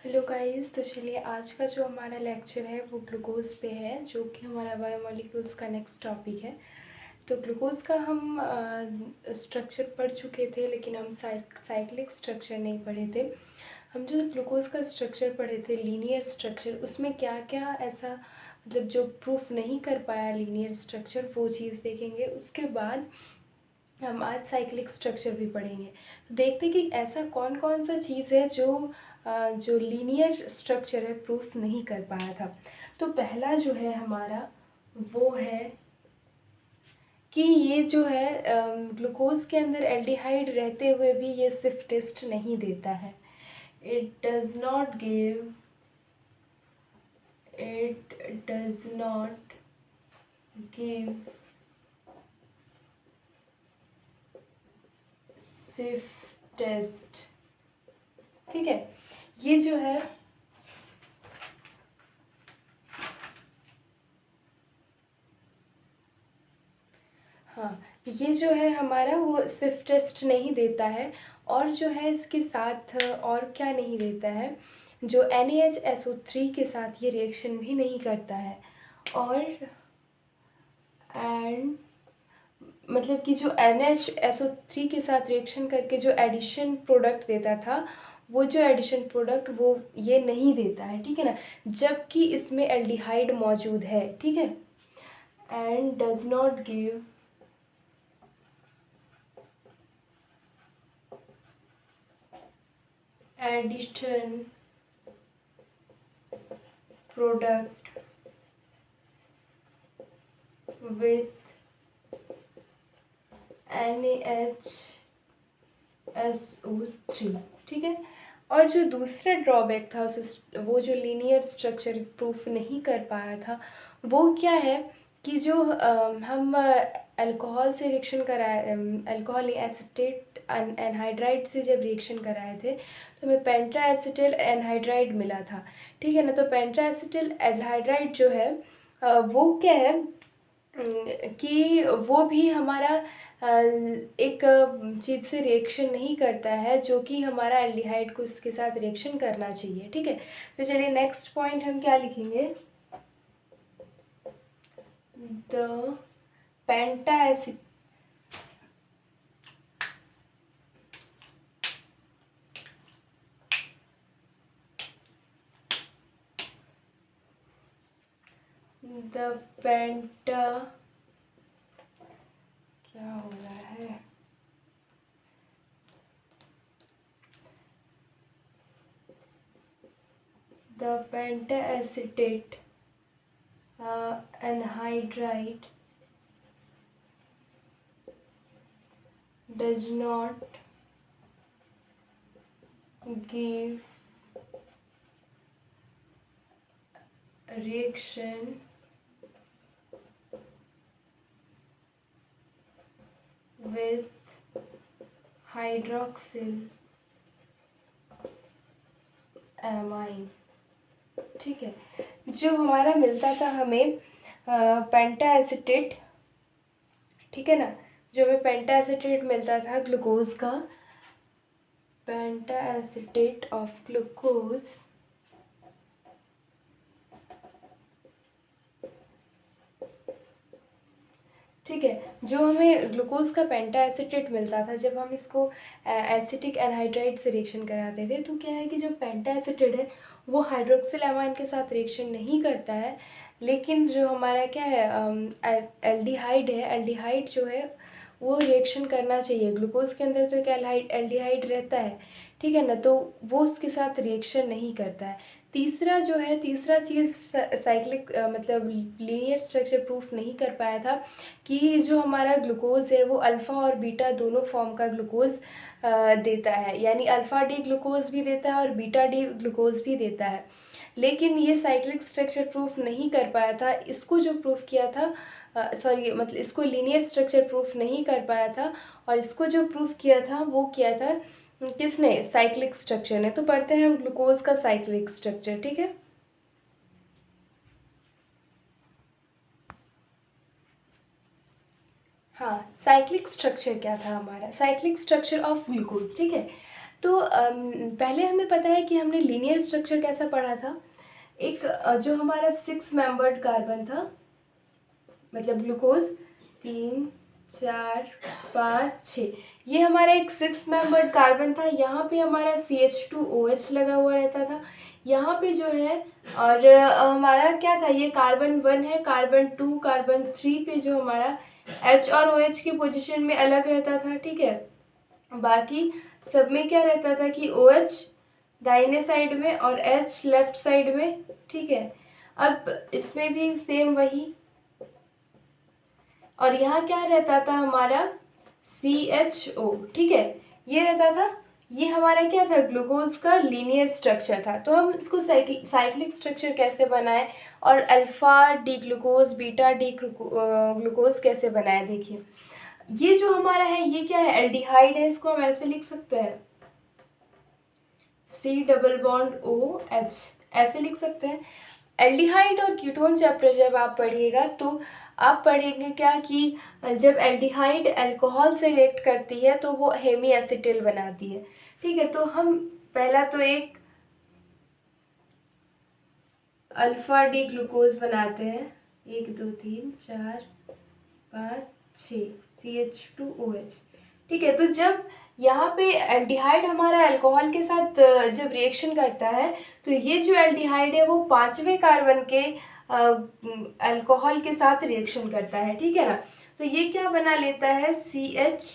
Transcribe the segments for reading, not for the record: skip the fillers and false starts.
Hello guys, तो चलिए आज का जो हमारा लेक्चर है वो ग्लूकोज पे है, जो कि हमारा बायोमोलिक्यूल्स का नेक्स्ट टॉपिक है। तो ग्लूकोज का हम स्ट्रक्चर पढ़ चुके थे, लेकिन हम साइक्लिक स्ट्रक्चर नहीं पढ़े थे। हम जो ग्लूकोज का स्ट्रक्चर पढ़े थे, लीनियर स्ट्रक्चर, उसमें क्या क्या ऐसा मतलब जो प्रूफ नहीं कर पाया लीनियर स्ट्रक्चर, वो चीज़ देखेंगे। उसके बाद हम आज साइक्लिक स्ट्रक्चर भी पढ़ेंगे। तो देखते हैं कि ऐसा कौन कौन सा चीज़ है जो लीनियर स्ट्रक्चर है प्रूफ नहीं कर पाया था। तो पहला जो है हमारा वो है कि ये जो है ग्लूकोज के अंदर एल्डिहाइड रहते हुए भी ये सिफ टेस्ट नहीं देता है। इट डज नॉट गिव सिफ टेस्ट। ठीक है, ये जो है हाँ, ये जो है हमारा वो सिफ टेस्ट नहीं देता है। और जो है इसके साथ और क्या नहीं देता है, जो NaHSO3 के साथ ये रिएक्शन भी नहीं करता है। और एंड मतलब कि जो NaHSO3 के साथ रिएक्शन करके जो एडिशन प्रोडक्ट देता था, वो जो एडिशन प्रोडक्ट वो ये नहीं देता है, ठीक है ना, जबकि इसमें एल्डिहाइड मौजूद है। ठीक है, and does not give addition product with NaHSO3। ठीक है, और जो दूसरा ड्रॉबैक था वो जो लीनियर स्ट्रक्चर प्रूफ नहीं कर पाया था, वो क्या है कि जो हम अल्कोहल से रिएक्शन कराए, अल्कोहल एसीटेट एनहाइड्राइड से जब रिएक्शन कराए थे, तो हमें पेंटा एसिटिल एनहाइड्राइड मिला था। ठीक है ना, तो पेंटा एसिटिल एनहाइड्राइड जो है वो क्या है कि वो भी हमारा एक चीज़ से रिएक्शन नहीं करता है, जो कि हमारा एल्डिहाइड को इसके साथ रिएक्शन करना चाहिए। ठीक है, तो चलिए नेक्स्ट पॉइंट हम क्या लिखेंगे, द पेंटा एसिड द पेंटा क्या हो रहा है, the penta acetate anhydride does not give reaction with hydroxyl amine. ठीक है, जो हमारा मिलता था हमें पेंटा एसिटेट, ठीक है ना, जो हमें पेंटा एसिटेट मिलता था ग्लूकोज का, पेंटा एसिटेट ऑफ ग्लूकोज, ठीक है, जो हमें ग्लूकोज का पेंटा एसिटेट मिलता था जब हम इसको एसिटिक एनहाइड्राइड से रिएक्शन कराते थे, तो क्या है कि जो पेंटा एसिटेट है वो हाइड्रोक्सिल एमाइन के साथ रिएक्शन नहीं करता है, लेकिन जो हमारा क्या है एल्डिहाइड है, एल्डिहाइड जो है वो रिएक्शन करना चाहिए। ग्लूकोज के अंदर तो एक एल्डिहाइड रहता है, ठीक है ना, तो वो उसके साथ रिएक्शन नहीं करता है। तीसरा जो है, तीसरा चीज़ साइक्लिक मतलब लीनियर स्ट्रक्चर प्रूफ नहीं कर पाया था कि जो हमारा ग्लूकोज है वो अल्फ़ा और बीटा दोनों फॉर्म का ग्लूकोज देता है, यानी अल्फ़ा डी ग्लूकोज भी देता है और बीटा डी ग्लूकोज भी देता है। लेकिन ये साइक्लिक स्ट्रक्चर प्रूफ नहीं कर पाया था। इसको जो प्रूफ किया था, सॉरी मतलब इसको लीनियर स्ट्रक्चर प्रूफ नहीं कर पाया था, और इसको जो प्रूफ किया था वो किया था किसने, साइक्लिक स्ट्रक्चर ने। तो पढ़ते हैं हम ग्लूकोज का साइक्लिक स्ट्रक्चर। ठीक है, हाँ, साइक्लिक स्ट्रक्चर क्या था हमारा, साइक्लिक स्ट्रक्चर ऑफ ग्लूकोज। ठीक है, तो पहले हमें पता है कि हमने लीनियर स्ट्रक्चर कैसा पढ़ा था। एक जो हमारा 6 मेंबर्ड कार्बन था, मतलब ग्लूकोज 3 4 5 6, ये हमारा एक 6 मेंबर्ड कार्बन था। यहाँ पे हमारा CH2OH लगा हुआ रहता था यहाँ पे जो है। और हमारा क्या था, ये कार्बन 1 है, कार्बन 2 कार्बन 3 पे जो हमारा H और OH की पोजीशन में अलग रहता था, ठीक है। बाकी सब में क्या रहता था कि OH दाहिने साइड में और H लेफ्ट साइड में, ठीक है। अब इसमें भी सेम वही, और यहाँ क्या रहता था हमारा CHO, ठीक है, ये रहता था। ये हमारा क्या था, ग्लूकोज का लीनियर स्ट्रक्चर था। तो हम इसको साइक्लिक स्ट्रक्चर कैसे बनाएं और alpha D glucose beta D glucose कैसे बनाएं, देखिए ये जो हमारा है ये क्या है, एल्डिहाइड है। इसको हम ऐसे लिख सकते हैं C⋯OH, ऐसे लिख सकते हैं। एल्डिहाइड और कीटोन चैप्टर जब आप पढ़िएगा तो आप पढ़ेंगे क्या कि जब एल्डिहाइड अल्कोहल से रिएक्ट करती है तो वो हेमी एसिटिल बनाती है, ठीक है। तो हम पहला तो एक अल्फ़ा डी ग्लूकोज बनाते हैं, 1 2 3 4 5 6 CH2OH, ठीक है। तो जब यहाँ पे एल्डिहाइड हमारा अल्कोहल के साथ जब रिएक्शन करता है तो ये जो एल्डिहाइड है वो 5वें कार्बन के अल्कोहल के साथ रिएक्शन करता है, ठीक है ना। तो ये क्या बना लेता है, CHOH,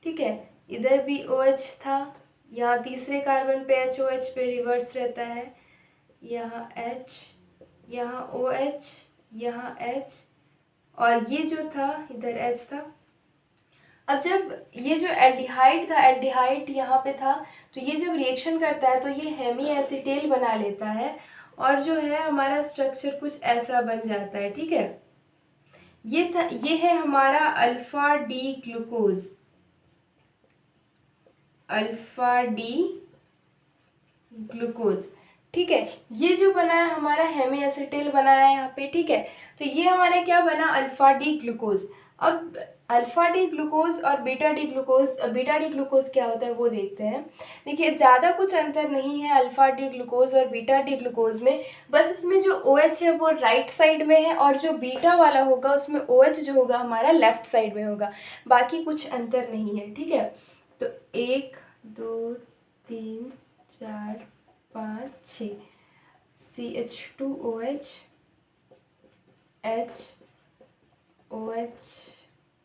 ठीक है। इधर भी OH था, यहाँ तीसरे कार्बन पे HOH पे रिवर्स रहता है, यहाँ H, यहाँ OH, यहाँ H, और ये जो था इधर H था। अब जब ये जो एल्डिहाइड था, एल्डिहाइड यहाँ पे था, तो ये जब रिएक्शन करता है तो ये हेमी एसिटेल बना लेता है और जो है हमारा स्ट्रक्चर कुछ ऐसा बन जाता है, ठीक है। ये है हमारा alpha D glucose, alpha D glucose, ठीक है। ये जो बना है हमारा हेमी एसिटेल बना है यहाँ पे, ठीक है। तो ये हमारा क्या बना, अल्फ़ा डी ग्लूकोज। अब अल्फ़ा डी ग्लूकोज और बीटा डी ग्लूकोज क्या होता है वो देखते हैं। देखिए ज़्यादा कुछ अंतर नहीं है अल्फ़ा डी ग्लूकोज और बीटा डी ग्लूकोज में, बस इसमें जो OH है वो राइट साइड में है और जो बीटा वाला होगा उसमें OH जो होगा हमारा लेफ्ट साइड में होगा, बाकी कुछ अंतर नहीं है, ठीक है। तो 1 2 3 4 5 6 CH2OH H OH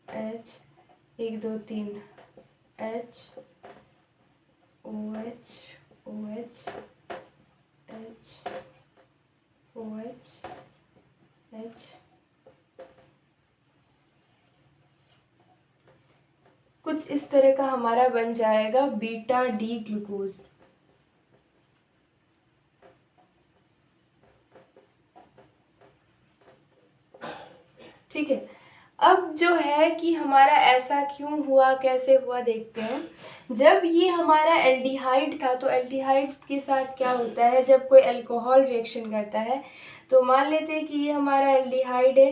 H 1 2 3 H OH OH H OH H, कुछ इस तरह का हमारा बन जाएगा बीटा डी ग्लूकोज, ठीक है। अब जो है कि हमारा ऐसा क्यों हुआ, कैसे हुआ, देखते हैं। जब ये हमारा एल्डिहाइड था तो एल्डिहाइड के साथ क्या होता है, जब कोई अल्कोहल रिएक्शन करता है तो मान लेते हैं कि ये हमारा एल्डिहाइड है,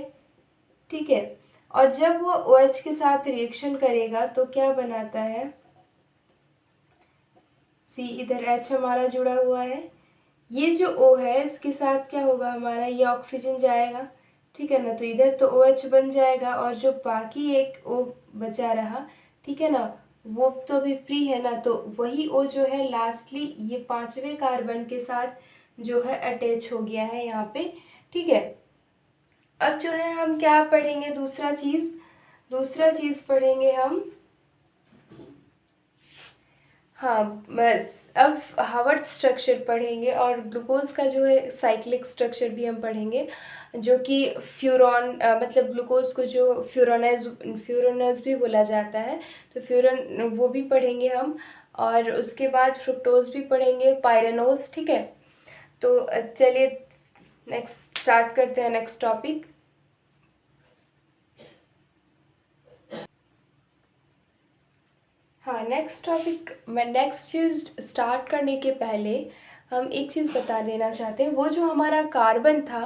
ठीक है। और जब वो OH के साथ रिएक्शन करेगा तो क्या बनाता है, C, इधर H हमारा जुड़ा हुआ है, ये जो O है इसके साथ क्या होगा हमारा, ये ऑक्सीजन जाएगा, ठीक है ना। तो इधर तो OH बन जाएगा और जो बाकी एक O बचा रहा, ठीक है ना, वो तो भी फ्री है ना, तो वही O जो है लास्टली ये 5वें कार्बन के साथ जो है अटैच हो गया है यहाँ पे, ठीक है। अब जो है हम क्या पढ़ेंगे, दूसरा चीज़ पढ़ेंगे हम, हाँ बस अब हावर्ड स्ट्रक्चर पढ़ेंगे और ग्लूकोज का जो है साइक्लिक स्ट्रक्चर भी हम पढ़ेंगे, जो कि फ्यूरॉन मतलब ग्लूकोज को जो फ्यूरोनेज भी बोला जाता है, तो फ्यूरन वो भी पढ़ेंगे हम। और उसके बाद फ्रुक्टोज भी पढ़ेंगे, पायरेनोज, ठीक है। तो चलिए नेक्स्ट स्टार्ट करते हैं, नेक्स्ट टॉपिक। हाँ नेक्स्ट चीज़ स्टार्ट करने के पहले हम एक चीज़ बता देना चाहते हैं। वो जो हमारा कार्बन था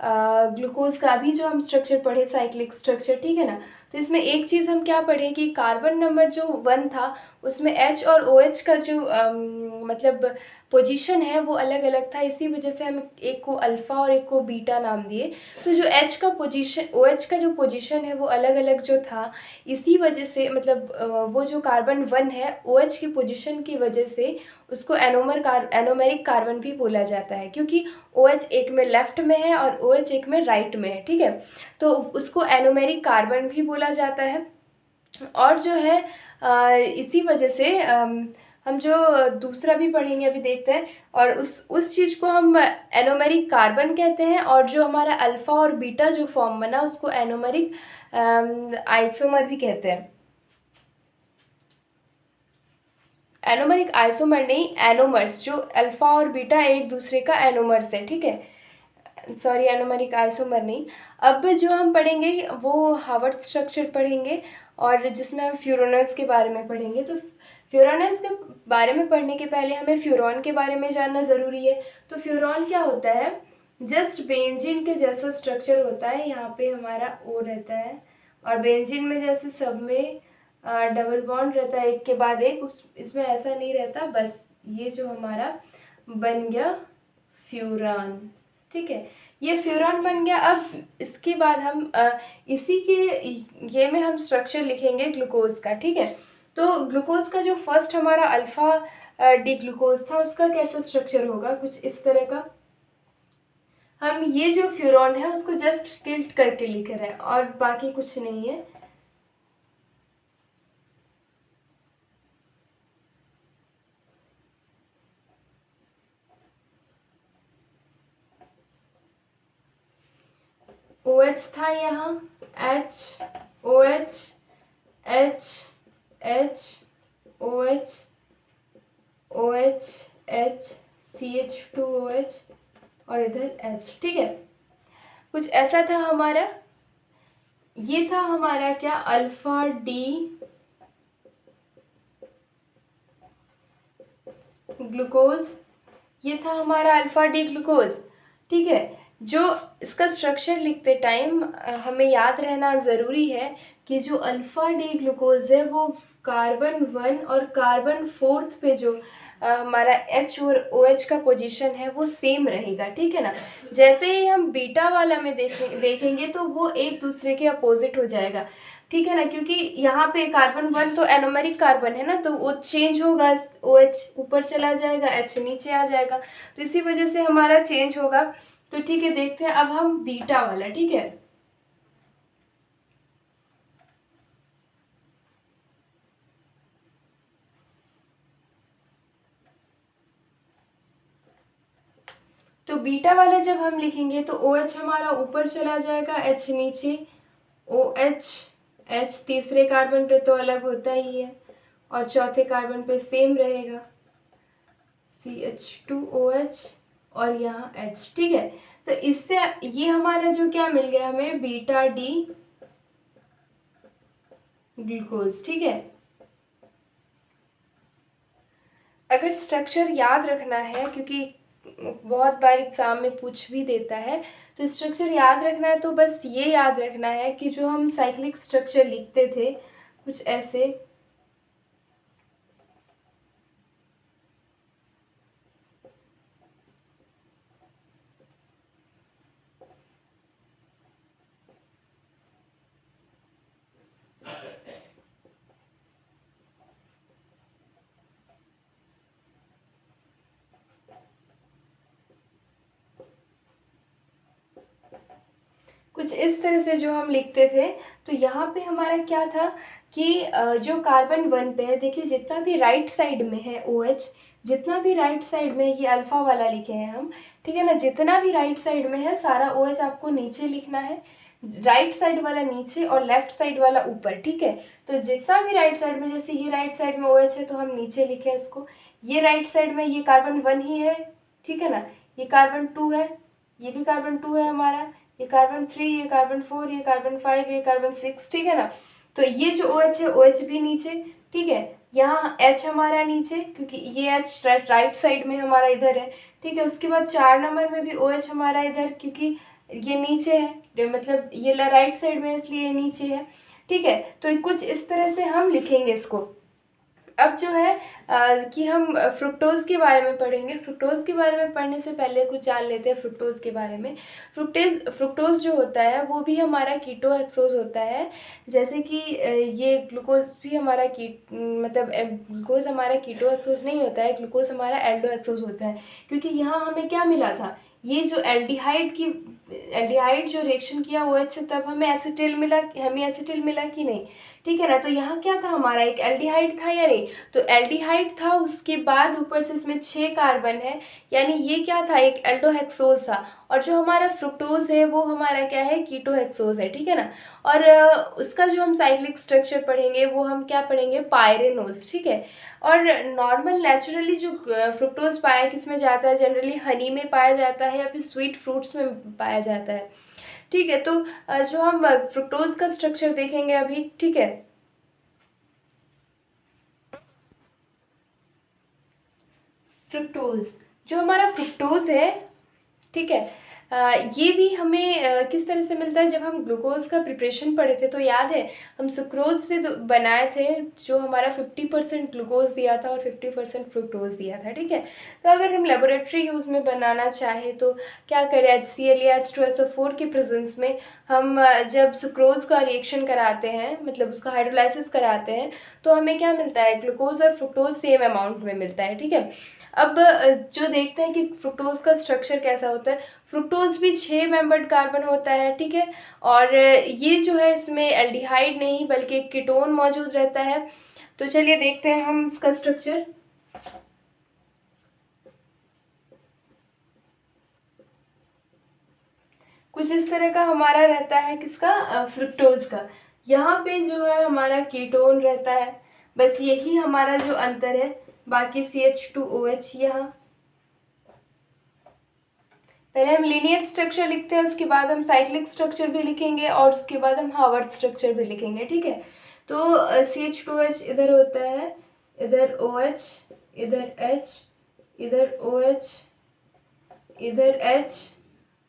ग्लूकोज का, अभी जो हम स्ट्रक्चर पढ़े साइक्लिक स्ट्रक्चर, ठीक है ना, तो इसमें एक चीज़ हम क्या पढ़े कि कार्बन नंबर जो 1 था उसमें H और OH का जो मतलब पोजीशन है वो अलग अलग था, इसी वजह से हम एक को अल्फ़ा और एक को बीटा नाम दिए। तो जो H का पोजीशन, OH का जो पोजीशन है वो अलग अलग जो था, इसी वजह से मतलब वो जो कार्बन 1 है OH की पोजीशन की वजह से उसको एनोमेरिक कार्बन भी बोला जाता है, क्योंकि OH एक में लेफ्ट में है और OH एक में राइट में है, ठीक है। तो उसको एनोमेरिक कार्बन भी बोला जाता है। और जो है इसी वजह से हम जो दूसरा भी पढ़ेंगे अभी देखते हैं, और उस चीज़ को हम एनोमेरिक कार्बन कहते हैं, और जो हमारा अल्फ़ा और बीटा जो फॉर्म बना उसको एनोमेरिक आइसोमर भी कहते हैं। एनोमेरिक आइसोमर नहीं, एनोमर्स, जो अल्फ़ा और बीटा एक दूसरे का एनोमर्स है, ठीक है। सॉरी, एनोमेरिक आइसोमर नहीं। अब जो हम पढ़ेंगे वो हार्वर्ड स्ट्रक्चर पढ़ेंगे, और जिसमें हम फ्यूरोनस के बारे में पढ़ेंगे। तो फ्यूरोनस के बारे में पढ़ने के पहले हमें फ्यूरॉन के बारे में जानना ज़रूरी है। तो फ्यूरॉन क्या होता है, जस्ट बेंजीन के जैसा स्ट्रक्चर होता है। यहाँ पे हमारा O रहता है, और बेंजीन में जैसे सब में डबल बॉन्ड रहता है एक के बाद एक, इसमें ऐसा नहीं रहता। बस ये जो हमारा बन गया फ्यूरान, ठीक है, ये फ्यूरान बन गया। अब इसके बाद हम इसी के ये में हम स्ट्रक्चर लिखेंगे ग्लूकोज का, ठीक है। तो ग्लूकोज का जो फर्स्ट हमारा अल्फ़ा डी ग्लूकोज था उसका कैसा स्ट्रक्चर होगा, कुछ इस तरह का। हम ये जो फ्यूरॉन है उसको जस्ट टिल्ट करके लिख रहे हैं और बाकी कुछ नहीं है। OH था यहाँ, H OH H H OH OH H CH2OH और इधर H, ठीक है। कुछ ऐसा था हमारा, ये था हमारा क्या, अल्फा डी ग्लूकोज, ये था हमारा अल्फा डी ग्लूकोज, ठीक है। जो इसका स्ट्रक्चर लिखते टाइम हमें याद रहना ज़रूरी है कि जो अल्फ़ा डी ग्लूकोज है वो कार्बन 1 और कार्बन 4 पे जो हमारा H और OH का पोजीशन है वो सेम रहेगा, ठीक है ना। जैसे ही हम बीटा वाला में देखेंगे तो वो एक दूसरे के अपोजिट हो जाएगा, ठीक है ना, क्योंकि यहाँ पे कार्बन 1 तो एनोमेरिक कार्बन है ना, तो वो चेंज होगा, OH ऊपर चला जाएगा, H नीचे आ जाएगा, तो इसी वजह से हमारा चेंज होगा। तो ठीक है, देखते हैं अब हम बीटा वाला, ठीक है। तो बीटा वाला जब हम लिखेंगे तो OH हमारा ऊपर चला जाएगा, H नीचे, OH H तीसरे कार्बन पे तो अलग होता ही है, और चौथे कार्बन पे सेम रहेगा, CH2OH और यहाँ H, ठीक है। तो इससे ये हमारा जो क्या मिल गया हमें, बीटा डी ग्लूकोज, ठीक है। अगर स्ट्रक्चर याद रखना है, क्योंकि बहुत बार एग्ज़ाम में पूछ भी देता है, तो स्ट्रक्चर याद रखना है तो बस ये याद रखना है कि जो हम साइक्लिक स्ट्रक्चर लिखते थे कुछ ऐसे, कुछ इस तरह से जो हम लिखते थे। तो यहाँ पे हमारा क्या था कि जो कार्बन 1 पे है, देखिए जितना भी राइट साइड में है OH, जितना भी राइट साइड में, ये अल्फ़ा वाला लिखे हैं हम, ठीक है ना, जितना भी राइट साइड में है सारा OH आपको नीचे लिखना है, राइट साइड वाला नीचे और लेफ्ट साइड वाला ऊपर, ठीक है। तो जितना भी राइट साइड में, जैसे ये राइट साइड में OH है तो हम नीचे लिखें इसको, ये राइट साइड में ये कार्बन 1 ही है, ठीक है ना, ये कार्बन 2 है, ये भी कार्बन 2 है हमारा, ये कार्बन 3, ये कार्बन 4, ये कार्बन 5, ये कार्बन 6, ठीक है ना। तो ये जो OH है OH भी नीचे, ठीक है। यहाँ H हमारा नीचे, क्योंकि ये H राइट साइड में हमारा इधर है, ठीक है। उसके बाद 4 नंबर में भी OH हमारा इधर, क्योंकि ये नीचे है, मतलब ये राइट साइड में इसलिए ये नीचे है, ठीक है। तो कुछ इस तरह से हम लिखेंगे इसको। अब जो है कि हम फ्रुक्टोज़ के बारे में पढ़ेंगे। फ्रुक्टोज़ के बारे में पढ़ने से पहले कुछ जान लेते हैं फ्रुक्टोज़ के बारे में। फ्रुक्टोज़ जो होता है वो भी हमारा कीटोहेक्सोज़ होता है। जैसे कि ये ग्लूकोज़ भी हमारा मतलब ग्लूकोज़ हमारा कीटोहेक्सोज़ नहीं होता है, ग्लूकोज़ हमारा एल्डोहेक्सोज़ होता है। क्योंकि यहाँ हमें क्या मिला था, ये जो एल्डिहाइड जो रिएक्शन किया OH से, तब हमें एसिटिल मिला कि नहीं, ठीक है ना। तो यहाँ क्या था, हमारा एक एल्डिहाइड था या नहीं, तो एल्डिहाइड था, उसके बाद ऊपर से इसमें 6 कार्बन है, यानी ये क्या था, एक एल्डोहेक्सोज था। और जो हमारा फ्रुक्टोज है वो हमारा क्या है, कीटोहेक्सोज है, ठीक है ना। और उसका जो हम साइक्लिक स्ट्रक्चर पढ़ेंगे वो हम क्या पढ़ेंगे, पायरेनोज, ठीक है। और नॉर्मल नेचुरली जो फ्रुक्टोज पाया किस में जाता है, जनरली हनी में पाया जाता है या फिर स्वीट फ्रूट्स में पाया जाता है, ठीक है। तो जो हम फ्रुक्टोज का स्ट्रक्चर देखेंगे अभी, ठीक है। फ्रुक्टोज, जो हमारा फ्रुक्टोज है, ठीक है, ये भी हमें किस तरह से मिलता है, जब हम ग्लूकोज का प्रिपरेशन पढ़े थे तो याद है, हम सुक्रोज से बनाए थे, जो हमारा 50% ग्लूकोज दिया था और 50% फ्रुक्टोज दिया था, ठीक है। तो अगर हम लेबोरेटरी यूज़ में बनाना चाहें तो क्या करें, HCl या H2SO4 के प्रेजेंस में हम जब सुक्रोज का रिएक्शन कराते हैं, मतलब उसका हाइड्रोलाइसिस कराते हैं, तो हमें क्या मिलता है, ग्लूकोज और फ्रुक्टोज सेम अमाउंट में मिलता है, ठीक है। अब जो देखते हैं कि फ्रुक्टोज का स्ट्रक्चर कैसा होता है, फ्रुक्टोज भी 6 मेंबर्ड कार्बन होता है, ठीक है। और ये जो है इसमें एल्डिहाइड नहीं बल्कि एक कीटोन मौजूद रहता है। तो चलिए देखते हैं हम इसका स्ट्रक्चर। कुछ इस तरह का हमारा रहता है, किसका, फ्रुक्टोज का। यहाँ पे जो है हमारा कीटोन रहता है, बस यही हमारा जो अंतर है, बाकी CH2OH। यहाँ पहले हम लीनियर स्ट्रक्चर लिखते हैं, उसके बाद हम साइक्लिक स्ट्रक्चर भी लिखेंगे और उसके बाद हम हार्वर्ड स्ट्रक्चर भी लिखेंगे, ठीक है। तो CH2H इधर होता है, इधर OH, इधर H, इधर OH, इधर H,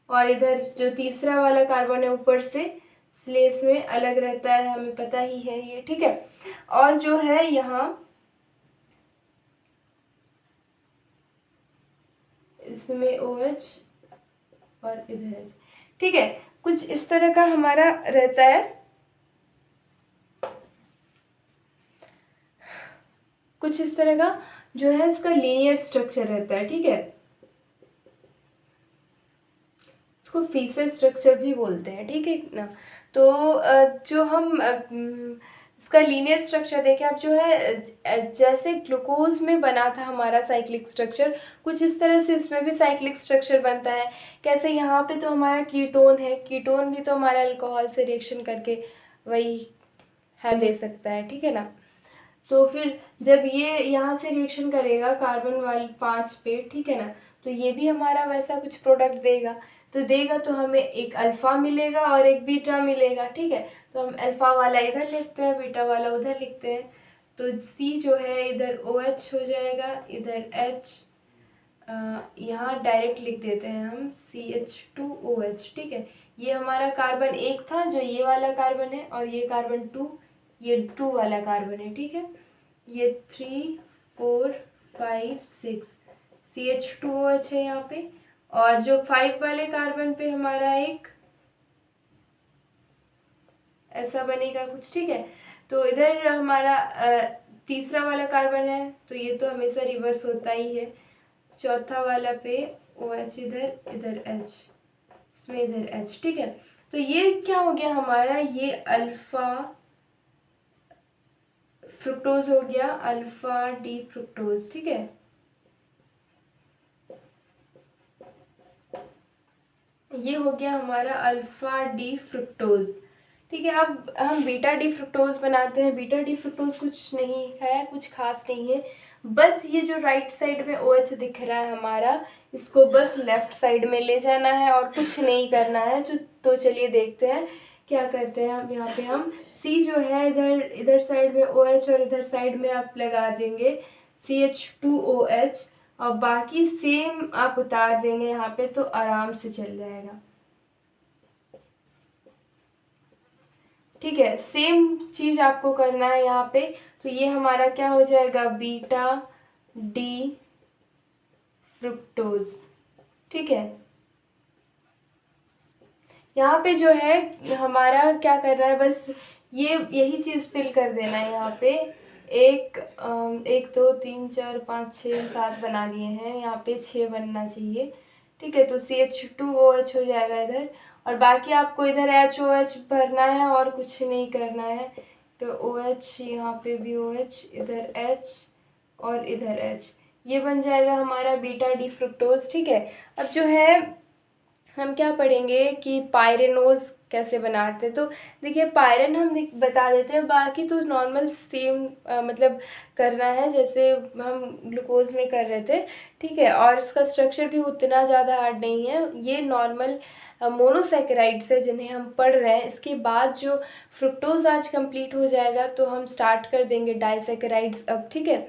और इधर जो तीसरा वाला कार्बन है ऊपर से, इसलिए इसमें अलग रहता है, हमें पता ही है ये, ठीक है। और जो है यहाँ इसमें OH और इधर H, ठीक है। कुछ इस तरह का हमारा रहता है, कुछ इस तरह का जो है इसका लीनियर स्ट्रक्चर रहता है, ठीक है। इसको फीसर स्ट्रक्चर भी बोलते हैं, ठीक है ना। तो जो हम इसका लीनियर स्ट्रक्चर देखें, अब जो है जैसे ग्लूकोज में बना था हमारा साइक्लिक स्ट्रक्चर, कुछ इस तरह से इसमें भी साइक्लिक स्ट्रक्चर बनता है। कैसे, यहाँ पे तो हमारा कीटोन है, कीटोन भी तो हमारा अल्कोहल से रिएक्शन करके वही है दे सकता है, ठीक है ना। तो फिर जब ये यहाँ से रिएक्शन करेगा कार्बन वाली 5 पे, ठीक है ना, तो ये भी हमारा वैसा कुछ प्रोडक्ट देगा। तो हमें एक अल्फ़ा मिलेगा और एक बीटा मिलेगा, ठीक है। तो हम अल्फ़ा वाला इधर लिखते हैं, बीटा वाला उधर लिखते हैं। तो C जो है इधर OH हो जाएगा, इधर H, यहाँ डायरेक्ट लिख देते हैं हम CH2OH, ठीक है। ये हमारा कार्बन 1 था, जो ये वाला कार्बन है, और ये कार्बन 2, ये 2 वाला कार्बन है, ठीक है। ये 3, 4, 5, 6 CH2OH है यहाँ पे, और जो 5 वाले कार्बन पे हमारा एक ऐसा बनेगा कुछ, ठीक है। तो इधर हमारा तीसरा वाला कार्बन है, तो ये तो हमेशा रिवर्स होता ही है। चौथा वाला पे OH इधर, इधर H, इसमें इधर H, ठीक है। तो ये क्या हो गया हमारा, ये अल्फा फ्रुक्टोज हो गया, अल्फा डी फ्रुक्टोज, ठीक है। ये हो गया हमारा अल्फा डी फ्रुक्टोज, ठीक है। अब हम बीटा डी फ्रुक्टोज बनाते हैं। बीटा डी फ्रुक्टोज कुछ नहीं है, कुछ खास नहीं है, बस ये जो राइट साइड में OH दिख रहा है हमारा, इसको बस लेफ्ट साइड में ले जाना है और कुछ नहीं करना है। तो चलिए देखते हैं क्या करते हैं हम। यहाँ पे हम C जो है इधर साइड में OH और इधर साइड में आप लगा देंगे CH2OH, और बाकी सेम आप उतार देंगे यहाँ पे, तो आराम से चल जाएगा। ठीक है, सेम चीज़ आपको करना है यहाँ पे। तो ये हमारा क्या हो जाएगा, बीटा डी फ्रुक्टोज। ठीक है, यहाँ पे जो है हमारा क्या करना है, बस ये यही चीज़ फिल कर देना है यहाँ पे। एक 1 2 3 4 5 6 7 बना लिए हैं, यहाँ पे 6 बनना चाहिए। ठीक है, तो CH2OH हो जाएगा इधर, और बाकी आपको इधर HOH भरना है और कुछ नहीं करना है। तो OH, यहाँ पे भी OH, इधर H और इधर H, ये बन जाएगा हमारा बीटा डी फ्रुक्टोज। ठीक है, अब जो है हम क्या पढ़ेंगे कि पायरेनोज कैसे बनाते हैं। तो देखिए, पायरन हम बता देते हैं, बाकी तो नॉर्मल सेम मतलब करना है जैसे हम ग्लूकोज में कर रहे थे। ठीक है, और इसका स्ट्रक्चर भी उतना ज़्यादा हार्ड नहीं है। ये नॉर्मल मोनोसेकेराइड्स है जिन्हें हम पढ़ रहे हैं। इसके बाद जो फ्रुक्टोज आज कंप्लीट हो जाएगा तो हम स्टार्ट कर देंगे डाइसेकेराइड्स अब। ठीक है,